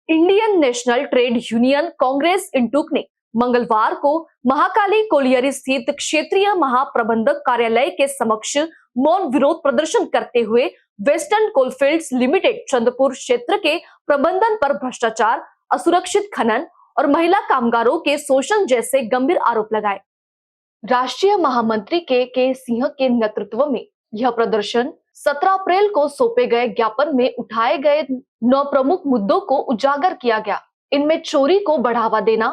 Indian National Trade Union Congress INTUC ने मंगलवार को महाकाली कोलियरी स्थित क्षेत्रीय महाप्रबंधक कार्यालय के समक्ष मौन विरोध प्रदर्शन करते हुए वेस्टर्न कोलफील्ड्स लिमिटेड चंद्रपुर क्षेत्र के प्रबंधन पर भ्रष्टाचार, असुरक्षित खनन और महिला कामगारों के शोषण जैसे गंभीर आरोप लगाए। राष्ट्रीय महामंत्री के सिंह के नेतृत्व में यह प्रदर्शन 17 अप्रैल को सौंपे गए ज्ञापन में उठाए गए 9 प्रमुख मुद्दों को उजागर किया गया। इनमें चोरी को बढ़ावा देना,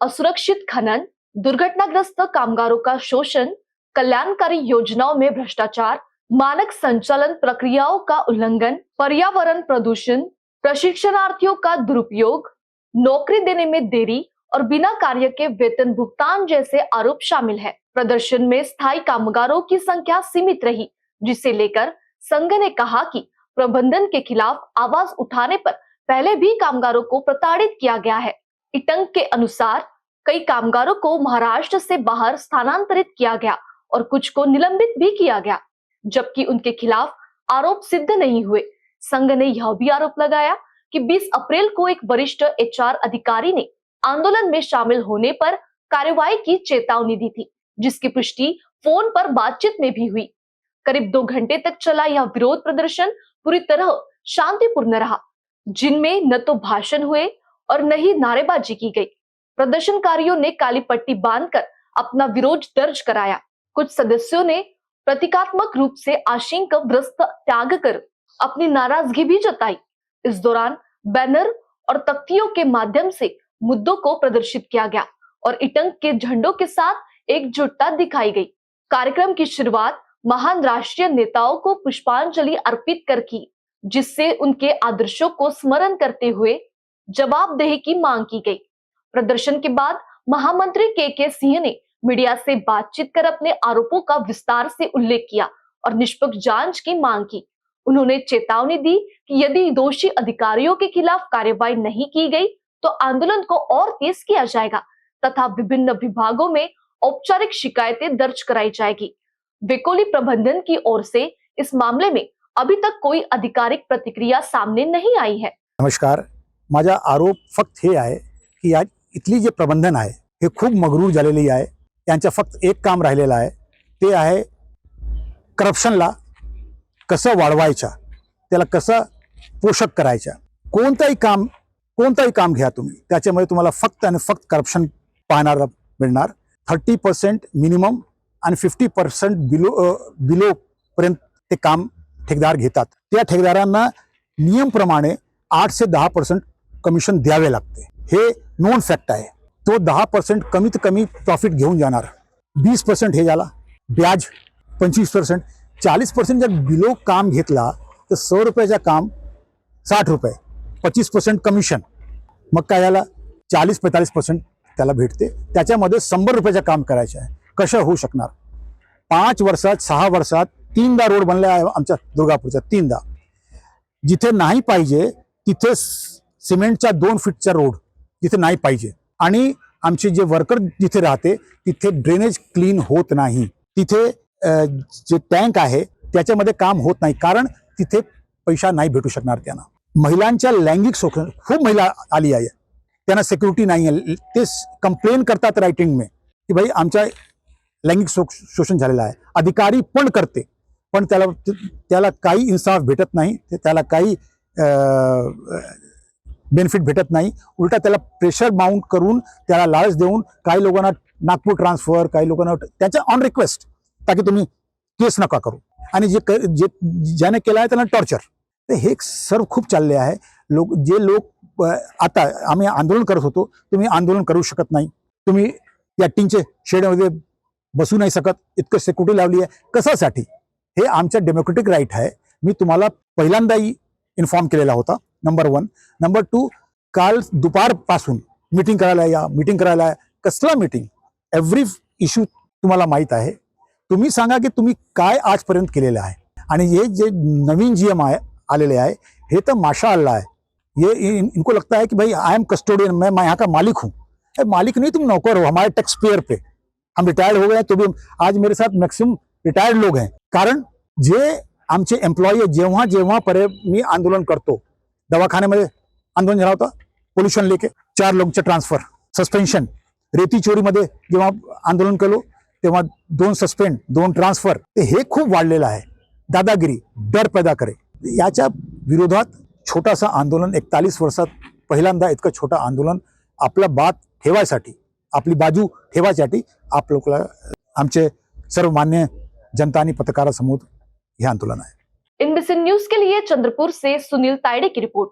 असुरक्षित खनन, दुर्घटनाग्रस्त कामगारों का शोषण, कल्याणकारी योजनाओं में भ्रष्टाचार, मानक संचालन प्रक्रियाओं का उल्लंघन, पर्यावरण प्रदूषण, प्रशिक्षणार्थियों का दुरुपयोग, नौकरी देने में देरी और बिना कार्य के वेतन भुगतान जैसे आरोप शामिल है। प्रदर्शन में स्थायी कामगारों की संख्या सीमित रही, जिसे लेकर संघ ने कहा कि प्रबंधन के खिलाफ आवाज उठाने पर पहले भी कामगारों को प्रताड़ित किया गया है। इटंग के अनुसार कई कामगारों को महाराष्ट्र से बाहर स्थानांतरित किया गया और कुछ को निलंबित भी किया गया, जबकि उनके खिलाफ आरोप सिद्ध नहीं हुए। संघ ने यह भी आरोप लगाया कि 20 अप्रैल को एक वरिष्ठ एचआर अधिकारी ने आंदोलन में शामिल होने पर कार्रवाई की चेतावनी दी थी, जिसकी पुष्टि फोन पर बातचीत में भी हुई। करीब 2 घंटे तक चला यह विरोध प्रदर्शन पूरी तरह शांतिपूर्ण रहा, जिनमें न तो भाषण हुए और न ही नारेबाजी की गई। प्रदर्शनकारियों ने काली पट्टी बांधकर अपना विरोध दर्ज कराया। कुछ सदस्यों ने प्रतीकात्मक रूप से आशंका वस्त्र त्याग कर अपनी नाराजगी भी जताई। इस दौरान बैनर और तख्तियों के माध्यम से मुद्दों को प्रदर्शित किया गया और इटंग के झंडों के साथ एकजुटता दिखाई गई। कार्यक्रम की शुरुआत महान राष्ट्रीय नेताओं को पुष्पांजलि अर्पित कर की, जिससे उनके आदर्शों को स्मरण करते हुए जवाबदेही की मांग की गई। प्रदर्शन के बाद महामंत्री के सिंह ने मीडिया से बातचीत कर अपने आरोपों का विस्तार से उल्लेख किया और निष्पक्ष जांच की मांग की। उन्होंने चेतावनी दी कि यदि दोषी अधिकारियों के खिलाफ कार्रवाई नहीं की गई तो आंदोलन को और तेज किया जाएगा तथा विभिन्न विभागों में औपचारिक शिकायतें दर्ज कराई जाएगी। वेकोली प्रबंधन की ओर से इस मामले में अभी तक कोई आधिकारिक प्रतिक्रिया सामने नहीं आई है। नमस्कार, माझा आरोप फक्त हे आहे की आज इथली जे प्रबंधन आहे हे खूप मगरूर झालेली आहे। त्यांचं फक्त एक काम राहिलेलं आहे, ते आहे करप्शनला कसं वाढवायचं, त्याला कसं पोषक करायचं। कोणताही काम घ्या तुम्ही, त्याच्यामध्ये तुम्हाला फक्त आणि फक्त करप्शन पाहणारा मिळणार। 30% मिनिमम आणि 50% बिलो पर्यंत ते काम ठेकेदार घेतात। त्या ठेकेदारांना नियमप्रमाणे 8 से 10% कमिशन द्यावे लागते। हे नोन फॅक्ट आहे। तो 10% कमीत कमी प्रॉफिट घेऊन जाणार। 20% हे झाला ब्याज, 25%, 40% जर बिलो काम घेतला तर 100 रुपयाचा काम 60 रुपये, 25% कमिशन, मग काय झाला 40-45% त्याला भेटते। त्याच्यामध्ये 100 रुपयाचं काम करायचं आहे। कसं होऊ शकणार? 5 वर्षात 6 वर्षात 3दा रोड बनले आहे आमच्या दुर्गापूरचा, 3दा। जिथे नाही पाहिजे तिथे सिमेंटचा 2 फीटचा रोड जिथे नाही पाहिजे, आणि आमचे जे वर्कर जिथे राहते तिथे ड्रेनेज क्लीन होत नाही। तिथे जे टँक आहे त्याच्यामध्ये काम होत नाही, कारण तिथे पैसा नाही भेटू शकणार त्यांना। महिलांच्या लैंगिक शोषण, खूप महिला आली आहे, त्यांना सिक्युरिटी नाही आहे। ते कंप्लेन करतात रायटिंग में की भाई आमच्या लैंगिक शोषण झालेलं आहे। अधिकारी पण करते, पण त्याला काही इन्साफ भेटत नाही, त्याला काही बेनिफिट भेटत नाही। उलटा त्याला प्रेशर माउंट करून त्याला लाच देऊन काही लोकांना नागपूर ट्रान्सफर, काही लोकांना त्याच्या ऑन रिक्वेस्ट, ताकि तुम्ही केस नका करू, आणि ज्याने केलं आहे त्याला टॉर्चर। तर हे सर्व खूप चालले आहे। जे लोक आता आम्ही आंदोलन करत होतो, तुम्ही आंदोलन करू शकत नाही, तुम्ही या टीनचे शेडमध्ये बसू नाही शकत, इतकं सिक्युरिटी लावली आहे। कशासाठी? हे आमचा डेमोक्रेटिक राईट आहे। मी तुम्हाला पहिल्यांदाही इन्फॉर्म केलेला होता, नंबर 1। नंबर 2, काल दुपारपासून मीटिंग करायला या। कसला मीटिंग? एव्हरी इश्यू तुम्हाला माहित आहे। तुम्ही सांगा की तुम्ही काय आजपर्यंत केलेलं आहे, आणि हे जे नवीन जीएम आलेले आहे हे तर माशाअल्लाह है। ये इनको लगता है कि भाई आई एम कस्टोडियन, मैं यहाँ का मालिक हूँ। मालिक नहीं, तुम नौकर हो हमारे टैक्स पेयर पे। हम रिटायर्ड हो गए तो भी आज मेरे साथ मैक्सिमम रिटायर्ड लोग हैं, कारण जे आमचे एम्प्लॉई जेव्हा पर्यंत मी आंदोलन करतो, दवाखान्यामध्ये आंदोलन झाला होता, पोल्युशन लेके 4 लोकांचे ट्रान्सफर, सस्पेन्शन, रेती चोरीमध्ये जेव्हा आंदोलन केलो तेव्हा 2 सस्पेंड, 2 ट्रान्सफर, हे खूप वाढलेलं आहे. दादागिरी, डर पैदा करे, याच्या विरोधात छोटासा आंदोलन 41 वर्षात पहिल्यांदा इतकं छोटं आंदोलन आपला बात ठेवायसाठी, आपली बाजू ठेवायसाठी आप लोकांना आमचे सर्व मान्य जनता आणि पत्रकारासमोर हे आंदोलन आहे. इनबीसी न्यूज के लिए चंद्रपुर से सुनील तायडे की रिपोर्ट.